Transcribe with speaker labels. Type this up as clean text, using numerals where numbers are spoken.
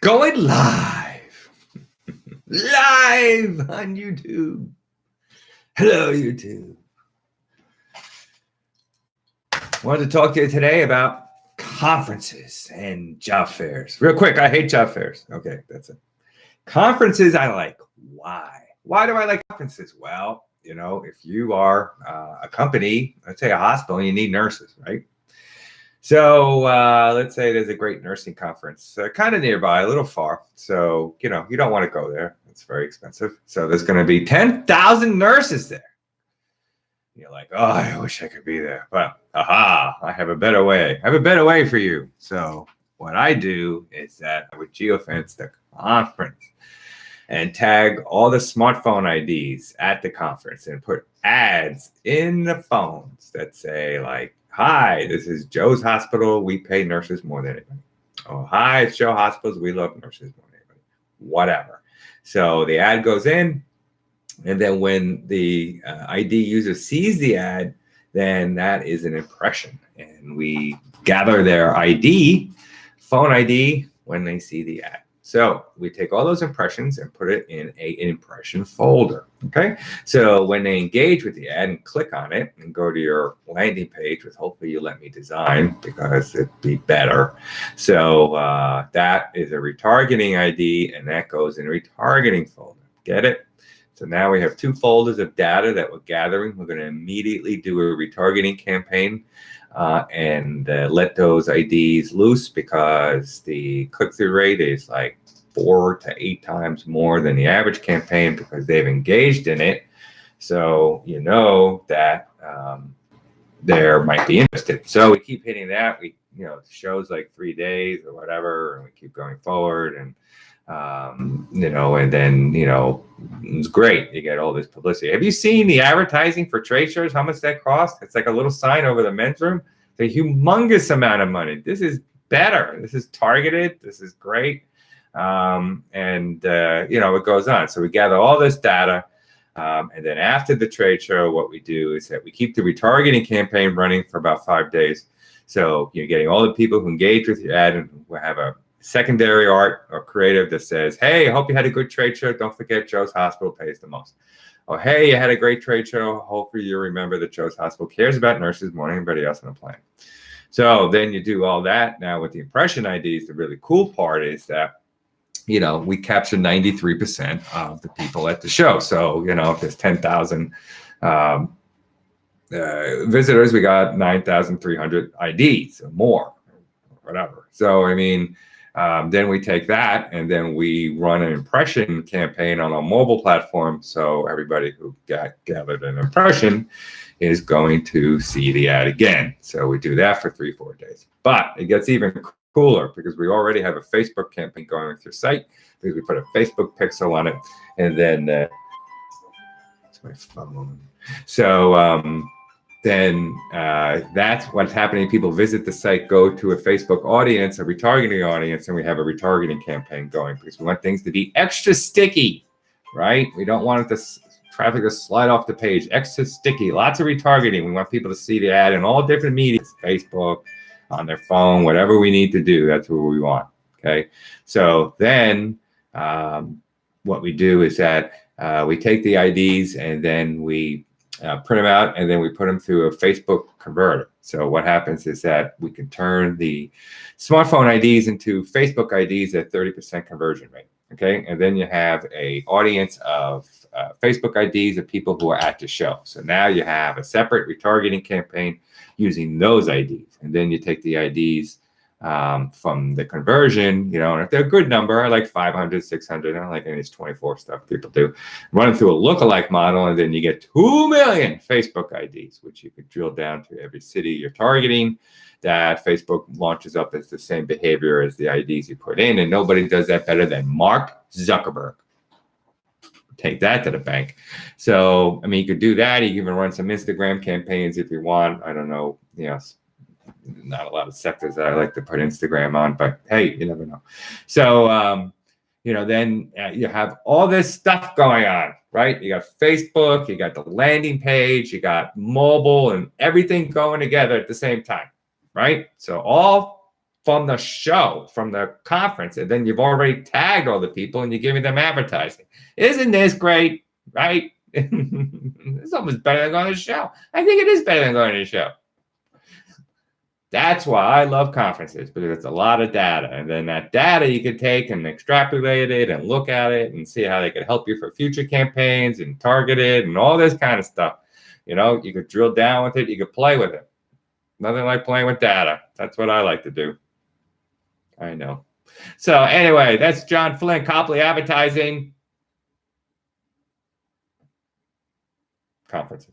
Speaker 1: Going live. Live on YouTube. Hello, YouTube. Wanted to talk to you today about conferences and job fairs. Real quick, I hate job fairs. Okay, that's it. Conferences I like. Why? Why do I like conferences? Well, if you are a company, let's say a hospital, you need nurses, right? So let's say there's a great nursing conference kind of nearby, a little far. So, you don't want to go there. It's very expensive. So there's going to be 10,000 nurses there. You're like, oh, I wish I could be there. Well, I have a better way. I have a better way for you. So what I do is that I would geofence the conference and tag all the smartphone IDs at the conference and put ads in the phones that say like, hi, this is Joe's Hospital. We pay nurses more than anybody. Oh, hi, it's Joe Hospitals. We love nurses more than anybody. Whatever. So the ad goes in, and then when the ID user sees the ad, then that is an impression. And we gather their ID, phone ID, when they see the ad. So we take all those impressions and put it in an impression folder, okay? So when they engage with the ad and click on it and go to your landing page, which hopefully you let me design because it'd be better. So that is a retargeting ID, and that goes in a retargeting folder. Get it? So now we have two folders of data that we're gathering. We're going to immediately do a retargeting campaign and let those IDs loose because the click-through rate is like 4 to 8 times more than the average campaign because they've engaged in it. So you know that they might be interested. So we keep hitting that. We, shows like 3 days or whatever, and we keep going forward and and then, it's great. You get all this publicity. Have you seen the advertising for trade shows? How much that costs? It's like a little sign over the men's room. It's a humongous amount of money. This is better. This is targeted. This is great. It goes on. So we gather all this data. And then after the trade show, what we do is that we keep the retargeting campaign running for about 5 days. So you're getting all the people who engage with your ad, and we'll have a secondary art or creative that says, hey, I hope you had a good trade show. Don't forget Joe's Hospital pays the most. Or, hey, you had a great trade show. Hopefully you remember that Joe's Hospital cares about nurses more than anybody else on the planet. So then you do all that. Now with the impression IDs, the really cool part is that, we capture 93% of the people at the show. So, if there's 10,000 visitors, we got 9,300 IDs or more, whatever. So, then we take that and then we run an impression campaign on a mobile platform. So everybody who gathered an impression is going to see the ad again. So we do that for 3-4 days. But it gets even cooler because we already have a Facebook campaign going with your site because we put a Facebook pixel on it. And then it's my phone. So then that's what's happening. People visit the site, go to a Facebook audience, a retargeting audience, and we have a retargeting campaign going because we want things to be extra sticky, right? We don't want traffic to slide off the page. Extra sticky, lots of retargeting. We want people to see the ad in all different medias, Facebook, on their phone, whatever we need to do, that's what we want, okay? So then what we do is that we take the IDs and then we print them out, and then we put them through a Facebook converter. So what happens is that we can turn the smartphone IDs into Facebook IDs at 30% conversion rate, okay? And then you have a audience of Facebook IDs of people who are at the show. So now you have a separate retargeting campaign using those IDs. And then you take the IDs from the conversion, and if they're a good number, I like 500, 600, I don't like any of this 24 stuff people do, run it through a lookalike model, and then you get 2 million Facebook IDs, which you could drill down to every city you're targeting, that Facebook launches up as the same behavior as the IDs you put in, and nobody does that better than Mark Zuckerberg. Take that to the bank. So, you could do that. You can even run some Instagram campaigns if you want. I don't know, not a lot of sectors that I like to put Instagram on, but hey, you never know. So, then you have all this stuff going on, right? You got Facebook, you got the landing page, you got mobile, and everything going together at the same time, right? So all from the show, from the conference, and then you've already tagged all the people and you're giving them advertising. Isn't this great? Right? It's almost better than going to the show. I think it is better than going to the show. That's why I love conferences, because it's a lot of data. And then that data you can take and extrapolate it and look at it and see how they could help you for future campaigns and target it and all this kind of stuff. You could drill down with it. You could play with it. Nothing like playing with data. That's what I like to do. I know. So anyway, that's John Flynn, Copley Advertising. Conferences.